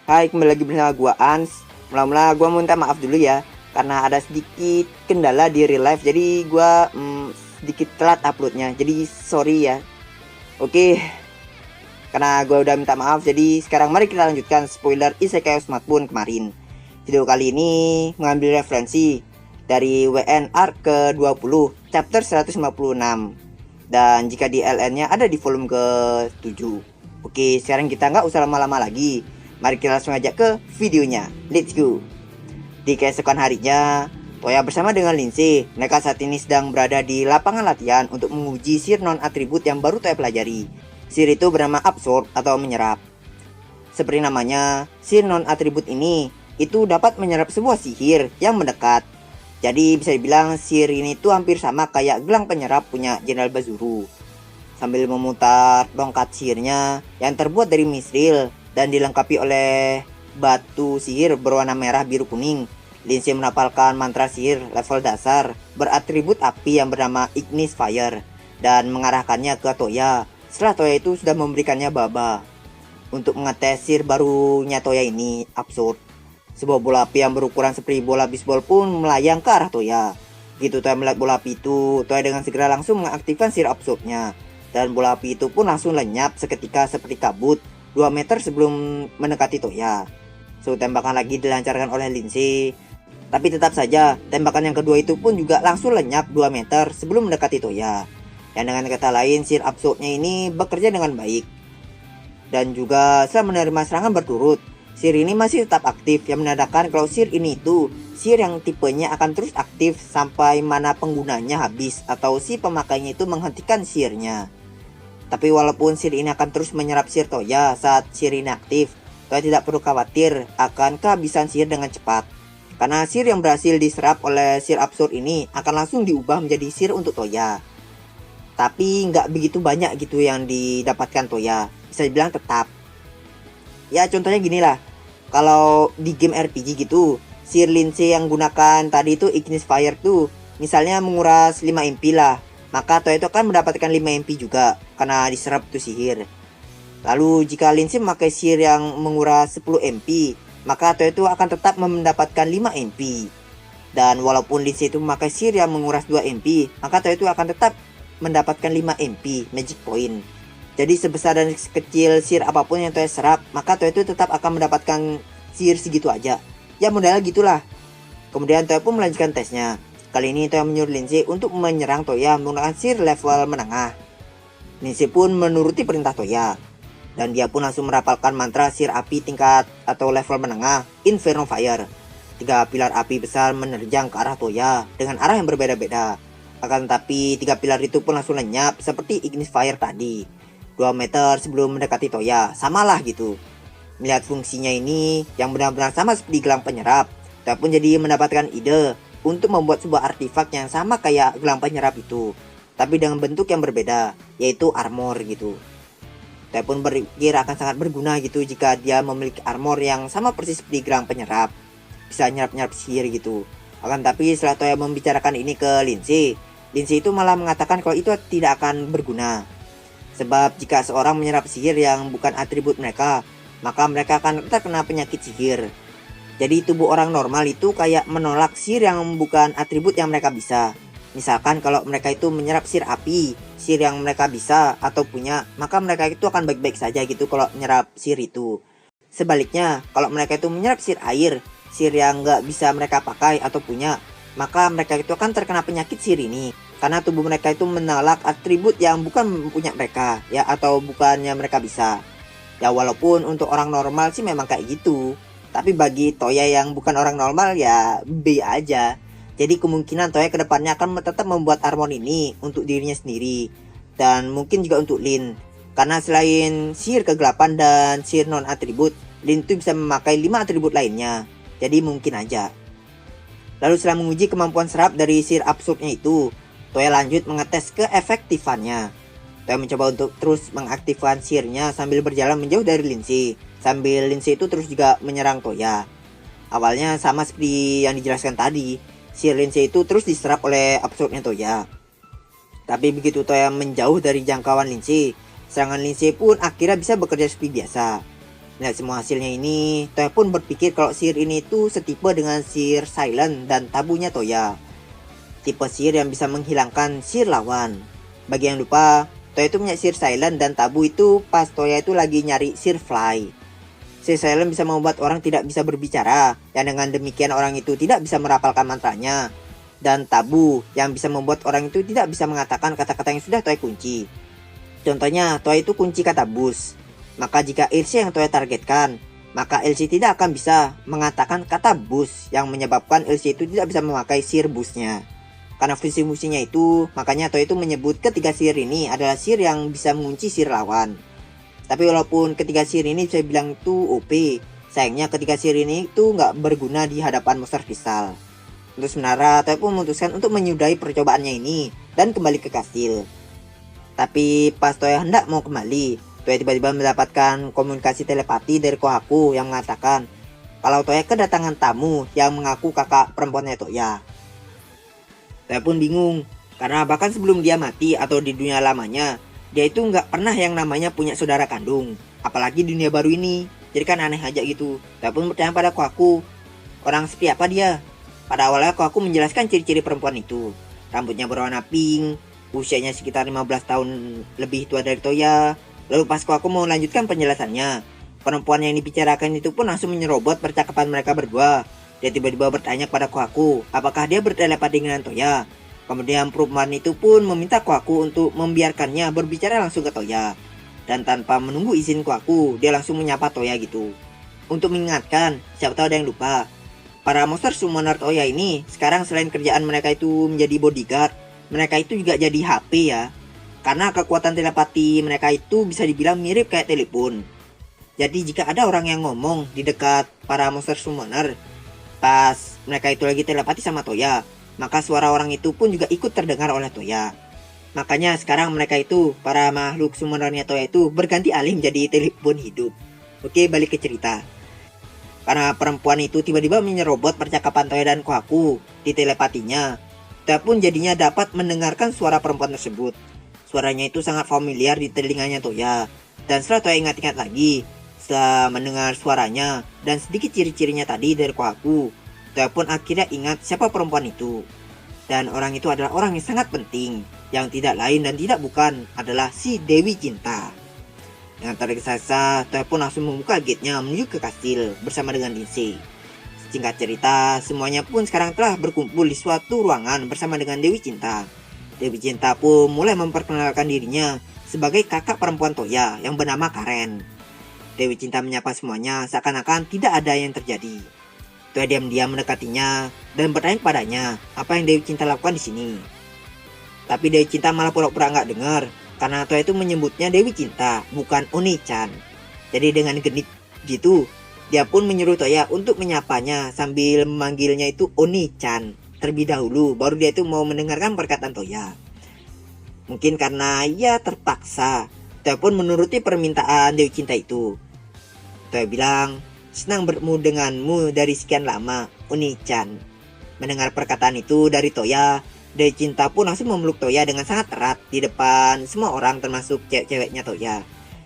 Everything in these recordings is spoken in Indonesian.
Hai, kembali lagi bersama gua Ans. Mula-mula gua minta maaf dulu ya karena ada sedikit kendala di real life. Jadi gua sedikit telat uploadnya. Jadi sorry ya. Oke, karena gua udah minta maaf. Jadi sekarang mari kita lanjutkan spoiler Isekai Smartphone kemarin. Video kali ini mengambil referensi dari WN Arc ke-20 chapter 156. Dan jika di LN-nya ada di volume ke-7. Oke, sekarang kita nggak usah lama-lama lagi. Mari kita langsung aja ke videonya. Let's go. Di keesokan harinya, Toya bersama dengan Lindsay, mereka saat ini sedang berada di lapangan latihan untuk menguji sihir non atribut yang baru Toya pelajari. Sihir itu bernama absorb atau menyerap. Seperti namanya, sihir non atribut ini itu dapat menyerap sebuah sihir yang mendekat. Jadi bisa dibilang sihir ini tuh hampir sama kayak gelang penyerap punya Jenderal Bazuru. Sambil memutar tongkat sihirnya yang terbuat dari misril dan dilengkapi oleh batu sihir berwarna merah biru kuning, Lindsay menapalkan mantra sihir level dasar beratribut api yang bernama Ignis Fire dan mengarahkannya ke Toya. Setelah Toya itu sudah memberikannya baba. Untuk mengetes sihir barunya Toya ini absurd. Sebuah bola api yang berukuran seperti bola bisbol pun melayang ke arah Toya. Gitu Toya melihat bola api itu, Toya dengan segera langsung mengaktifkan sihir absurdnya. Dan bola api itu pun langsung lenyap seketika seperti kabut 2 meter sebelum mendekati Toya. Tembakan lagi dilancarkan oleh Lindsay. Tapi tetap saja tembakan yang kedua itu pun juga langsung lenyap 2 meter sebelum mendekati Toya. Yang dengan kata lain sihir absurdnya ini bekerja dengan baik. Dan juga setelah menerima serangan berturut, sihir ini masih tetap aktif, yang menandakan kalau sihir ini itu sihir yang tipenya akan terus aktif sampai mana penggunanya habis atau si pemakainya itu menghentikan sihirnya. Tapi walaupun sihir ini akan terus menyerap sihir Toya saat sihir ini aktif, Toya tidak perlu khawatir akan kehabisan sihir dengan cepat. Karena sihir yang berhasil diserap oleh sihir absurd ini akan langsung diubah menjadi sihir untuk Toya. Tapi nggak begitu banyak gitu yang didapatkan Toya, bisa dibilang tetap. Ya contohnya gini lah, kalau di game RPG gitu, sihir Lindsay yang gunakan tadi itu Ignis Fire tuh, misalnya menguras 5 MP lah. Maka Toya itu akan mendapatkan 5 MP juga karena diserap itu sihir. Lalu jika Lindsay memakai sihir yang menguras 10 MP, maka Toya itu akan tetap mendapatkan 5 MP. Dan walaupun Lindsay itu memakai sihir yang menguras 2 MP, maka Toya itu akan tetap mendapatkan 5 MP magic point. Jadi sebesar dan sekecil sihir apapun yang Toya serap, maka Toya itu tetap akan mendapatkan sihir segitu aja. Ya modalnya gitulah. Kemudian Toya pun melanjutkan tesnya. Kali ini Toya menyuruh Lindsay untuk menyerang Toya menggunakan sihir level menengah. Lindsay pun menuruti perintah Toya. Dan dia pun langsung merapalkan mantra sihir api tingkat atau level menengah, Inferno Fire. 3 pilar api besar menerjang ke arah Toya dengan arah yang berbeda-beda. Akan tetapi 3 pilar itu pun langsung lenyap seperti Ignis Fire tadi. 2 meter sebelum mendekati Toya, samalah gitu. Melihat fungsinya ini yang benar-benar sama seperti gelang penyerap, Toya pun jadi mendapatkan ide untuk membuat sebuah artefak yang sama kayak gelang penyerap itu, tapi dengan bentuk yang berbeda, yaitu armor gitu. Toya pun berpikir akan sangat berguna gitu jika dia memiliki armor yang sama persis seperti gelang penyerap, bisa nyerap-nyerap sihir gitu. Akan tapi setelah Toya membicarakan ini ke Lindsay, Lindsay itu malah mengatakan kalau itu tidak akan berguna. Sebab jika seorang menyerap sihir yang bukan atribut mereka, maka mereka akan terkena penyakit sihir. Jadi tubuh orang normal itu kayak menolak sihir yang bukan atribut yang mereka bisa. Misalkan kalau mereka itu menyerap sihir api, sihir yang mereka bisa atau punya, maka mereka itu akan baik-baik saja gitu kalau menyerap sihir itu. Sebaliknya, kalau mereka itu menyerap sihir air, sihir yang nggak bisa mereka pakai atau punya, maka mereka itu akan terkena penyakit sihir ini. Karena tubuh mereka itu menolak atribut yang bukan punya mereka, ya atau bukannya mereka bisa. Ya walaupun untuk orang normal sih memang kayak gitu. Tapi bagi Toya yang bukan orang normal ya B aja. Jadi kemungkinan Toya kedepannya akan tetap membuat armor ini untuk dirinya sendiri. Dan mungkin juga untuk Lin. Karena selain sihir kegelapan dan sihir non atribut, Lin itu bisa memakai 5 atribut lainnya. Jadi mungkin aja. Lalu setelah menguji kemampuan serap dari sihir absurdnya itu, Toya lanjut mengetes keefektifannya. Toya mencoba untuk terus mengaktifkan sihirnya sambil berjalan menjauh dari Lindsay. Sambil Lindsay itu terus juga menyerang Toya. Awalnya sama seperti yang dijelaskan tadi, sihir Lindsay itu terus diserap oleh absurdnya Toya. Tapi begitu Toya menjauh dari jangkauan Lindsay, serangan Lindsay pun akhirnya bisa bekerja seperti biasa. Melihat semua hasilnya ini, Toya pun berpikir kalau sihir ini itu setipe dengan sihir silent dan tabunya Toya. Tipe sihir yang bisa menghilangkan sihir lawan. Bagi yang lupa, Toya itu punya sihir silent dan tabu itu pas Toya itu lagi nyari sihir fly. Sihir silent bisa membuat orang tidak bisa berbicara, yang dengan demikian orang itu tidak bisa merapalkan mantranya. Dan tabu yang bisa membuat orang itu tidak bisa mengatakan kata-kata yang sudah Toya kunci. Contohnya, Toya itu kunci kata bus. Maka jika LC yang Toya targetkan, maka LC tidak akan bisa mengatakan kata bus yang menyebabkan LC itu tidak bisa memakai sihir busnya. Karena fungsi-fungsinya itu, makanya Toya itu menyebut ketiga sihir ini adalah sihir yang bisa mengunci sihir lawan. Tapi walaupun ketiga sihir ini saya bilang itu OP, sayangnya ketiga sihir ini itu nggak berguna di hadapan monster kristal. Untuk sementara, Toya pun memutuskan untuk menyudahi percobaannya ini dan kembali ke kastil. Tapi pas Toya hendak mau kembali, Toya tiba-tiba mendapatkan komunikasi telepati dari Kohaku yang mengatakan kalau Toya kedatangan tamu yang mengaku kakak perempuannya Toya. Toya pun bingung, karena bahkan sebelum dia mati atau di dunia lamanya, dia itu nggak pernah yang namanya punya saudara kandung. Apalagi di dunia baru ini, jadi kan aneh aja gitu. Toya pun bertanya pada Kohaku, orang seperti apa dia? Pada awalnya Kohaku menjelaskan ciri-ciri perempuan itu. Rambutnya berwarna pink, usianya sekitar 15 tahun lebih tua dari Toya. Lalu pas Kohaku mau melanjutkan penjelasannya, perempuan yang dibicarakan itu pun langsung menyerobot percakapan mereka berdua. Dia tiba-tiba bertanya kepada Kohaku, apakah dia bertelepati dengan Toya. Kemudian perempuan itu pun meminta Kohaku untuk membiarkannya berbicara langsung ke Toya. Dan tanpa menunggu izin Kohaku, dia langsung menyapa Toya gitu. Untuk mengingatkan, siapa tahu ada yang lupa. Para monster summoner Toya ini, sekarang selain kerjaan mereka itu menjadi bodyguard, mereka itu juga jadi HP ya. Karena kekuatan telepati mereka itu bisa dibilang mirip kayak telepon. Jadi jika ada orang yang ngomong di dekat para monster summoner, pas mereka itu lagi telepati sama Toya, maka suara orang itu pun juga ikut terdengar oleh Toya. Makanya sekarang mereka itu, para makhluk summonernya Toya itu berganti alih menjadi telepon hidup. Oke, balik ke cerita. Karena perempuan itu tiba-tiba menyerobot percakapan Toya dan Kohaku di telepatinya, Toya pun jadinya dapat mendengarkan suara perempuan tersebut. Suaranya itu sangat familiar di telinganya Toya. Dan setelah Toya ingat-ingat lagi, setelah mendengar suaranya dan sedikit ciri-cirinya tadi dari Kohaku, Toya pun akhirnya ingat siapa perempuan itu. Dan orang itu adalah orang yang sangat penting, yang tidak lain dan tidak bukan adalah si Dewi Cinta. Dengan tergesa-gesa, Toya pun langsung membuka gate-nya menuju ke kastil bersama dengan Lindsay. Singkat cerita, semuanya pun sekarang telah berkumpul di suatu ruangan bersama dengan Dewi Cinta. Dewi Cinta pun mulai memperkenalkan dirinya sebagai kakak perempuan Toya yang bernama Karen. Dewi Cinta menyapa semuanya seakan-akan tidak ada yang terjadi. Toya diam-diam mendekatinya dan bertanya kepadanya apa yang Dewi Cinta lakukan di sini. Tapi Dewi Cinta malah pura-pura nggak dengar karena Toya itu menyebutnya Dewi Cinta, bukan Oni-chan. Jadi dengan genit gitu, dia pun menyuruh Toya untuk menyapanya sambil memanggilnya itu Oni-chan terlebih dahulu, baru dia itu mau mendengarkan perkataan Toya. Mungkin karena ia terpaksa, Toya pun menuruti permintaan Dewi Cinta itu. Toya bilang, senang bertemu denganmu dari sekian lama, Oni-chan. Mendengar perkataan itu dari Toya, Dewi Cinta pun langsung memeluk Toya dengan sangat erat di depan semua orang termasuk cewek-ceweknya Toya.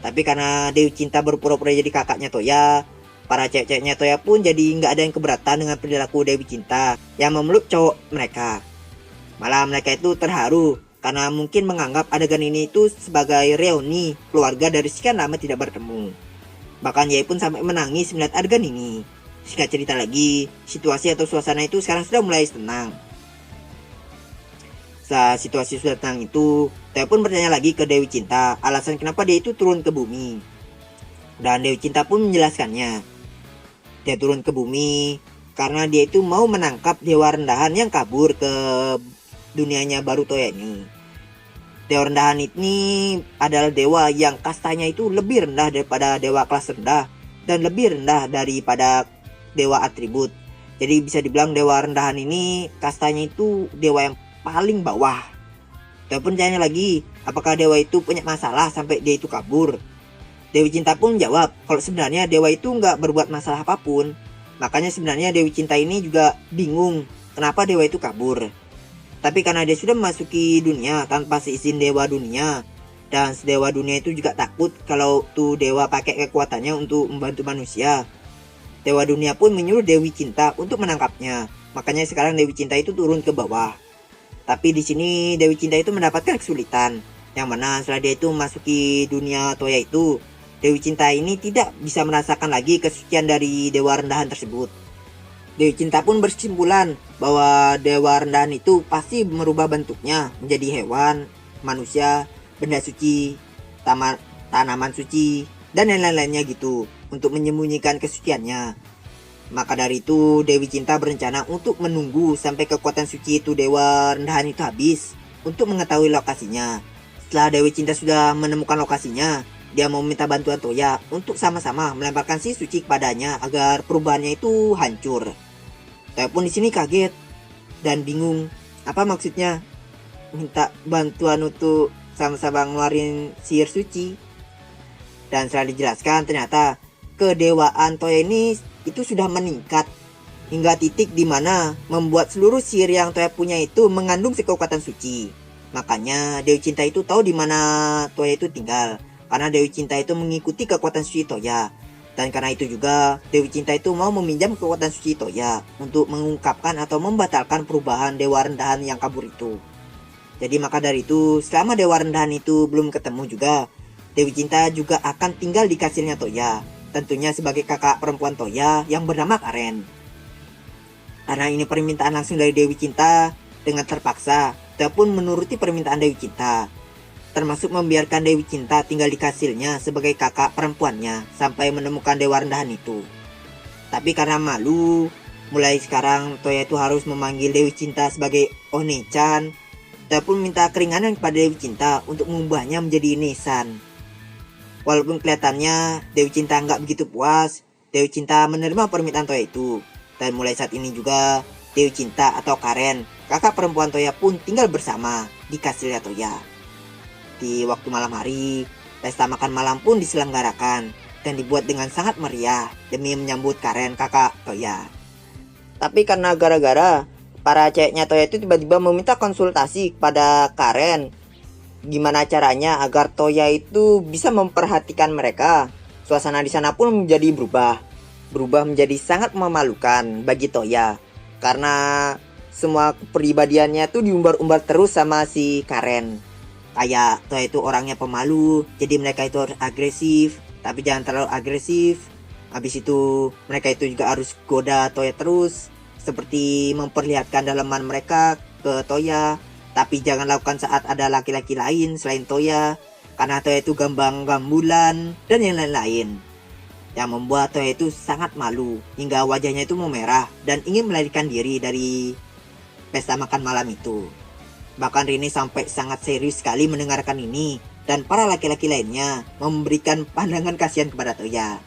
Tapi karena Dewi Cinta berpura-pura jadi kakaknya Toya, para cewek-ceweknya Toya pun jadi nggak ada yang keberatan dengan perilaku Dewi Cinta yang memeluk cowok mereka. Malah mereka itu terharu karena mungkin menganggap adegan ini itu sebagai reuni keluarga dari sekian lama tidak bertemu. Bahkan Yai pun sampai menangis melihat adegan ini. Singkat cerita lagi, situasi atau suasana itu sekarang sudah mulai tenang. Setelah situasi sudah tenang itu, Toya pun bertanya lagi ke Dewi Cinta alasan kenapa dia itu turun ke bumi. Dan Dewi Cinta pun menjelaskannya. Dia turun ke bumi karena dia itu mau menangkap dewa rendahan yang kabur ke dunianya baru Toya ini. Dewa rendahan ini adalah dewa yang kastanya itu lebih rendah daripada dewa kelas rendah dan lebih rendah daripada dewa atribut. Jadi bisa dibilang dewa rendahan ini kastanya itu dewa yang paling bawah. Dia pun tanya lagi, apakah dewa itu punya masalah sampai dia itu kabur? Dewi Cinta pun menjawab kalau sebenarnya dewa itu nggak berbuat masalah apapun. Makanya sebenarnya Dewi Cinta ini juga bingung kenapa dewa itu kabur. Tapi karena dia sudah memasuki dunia tanpa seizin dewa dunia, Dan dewa dunia itu juga takut kalau tuh dewa pakai kekuatannya untuk membantu manusia. Dewa dunia pun menyuruh Dewi Cinta untuk menangkapnya. Makanya sekarang Dewi Cinta itu turun ke bawah. Tapi di sini Dewi Cinta itu mendapatkan kesulitan. Yang mana setelah dia itu memasuki dunia Toya itu, Dewi Cinta ini tidak bisa merasakan lagi kesucian dari dewa rendahan tersebut. Dewi Cinta pun berkesimpulan bahwa dewa rendahan itu pasti merubah bentuknya menjadi hewan, manusia, benda suci, tanaman suci, dan lain-lainnya gitu untuk menyembunyikan kesuciannya. Maka dari itu Dewi Cinta berencana untuk menunggu sampai kekuatan suci itu dewa rendahan itu habis untuk mengetahui lokasinya. Setelah Dewi Cinta sudah menemukan lokasinya, dia mau minta bantuan Toya untuk sama-sama melemparkan si suci kepadanya agar perubahannya itu hancur. Toya pun di sini kaget dan bingung, apa maksudnya minta bantuan untuk sama-sama ngeluarin sihir suci. Dan setelah dijelaskan, ternyata kedewaan Toya ini itu sudah meningkat hingga titik dimana membuat seluruh sihir yang Toya punya itu mengandung kekuatan suci. Makanya Dewi Cinta itu tahu di mana Toya itu tinggal, karena Dewi Cinta itu mengikuti kekuatan suci Toya. Dan karena itu juga Dewi Cinta itu mau meminjam kekuatan suci Toya untuk mengungkapkan atau membatalkan perubahan dewa rendahan yang kabur itu. Jadi maka dari itu selama dewa rendahan itu belum ketemu juga, Dewi Cinta juga akan tinggal di kasirnya Toya, tentunya sebagai kakak perempuan Toya yang bernama Karen. Karena ini permintaan langsung dari Dewi Cinta, dengan terpaksa Toya pun menuruti permintaan Dewi Cinta, termasuk membiarkan Dewi Cinta tinggal di kasirnya sebagai kakak perempuannya sampai menemukan dewa rendahan itu. Tapi karena malu, mulai sekarang Toya itu harus memanggil Dewi Cinta sebagai One-chan. Toya pun minta keringanan kepada Dewi Cinta untuk mengubahnya menjadi Nesan. Walaupun kelihatannya Dewi Cinta nggak begitu puas, Dewi Cinta menerima permintaan Toya itu. Dan mulai saat ini juga Dewi Cinta atau Karen, kakak perempuan Toya pun tinggal bersama di kasirnya Toya. Di waktu malam hari, pesta makan malam pun diselenggarakan dan dibuat dengan sangat meriah demi menyambut Karen kakak Toya. Tapi karena gara-gara para ceweknya Toya itu tiba-tiba meminta konsultasi kepada Karen, gimana caranya agar Toya itu bisa memperhatikan mereka, suasana di sana pun menjadi berubah menjadi sangat memalukan bagi Toya, karena semua kepribadiannya tuh diumbar-umbar terus sama si Karen. Kayak Toya itu orangnya pemalu, jadi mereka itu harus agresif, tapi jangan terlalu agresif. Habis itu mereka itu juga harus goda Toya terus, seperti memperlihatkan dalaman mereka ke Toya, tapi jangan lakukan saat ada laki-laki lain selain Toya, karena Toya itu gambang-gambulan dan yang lain-lain, yang membuat Toya itu sangat malu hingga wajahnya itu memerah dan ingin melarikan diri dari pesta makan malam itu. Bahkan Rini sampai sangat serius sekali mendengarkan ini, dan para laki-laki lainnya memberikan pandangan kasihan kepada Toya.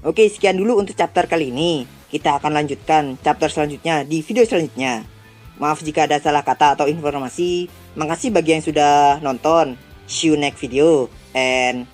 Oke, sekian dulu untuk chapter kali ini. Kita akan lanjutkan chapter selanjutnya di video selanjutnya. Maaf jika ada salah kata atau informasi. Makasih bagi yang sudah nonton. See you next video and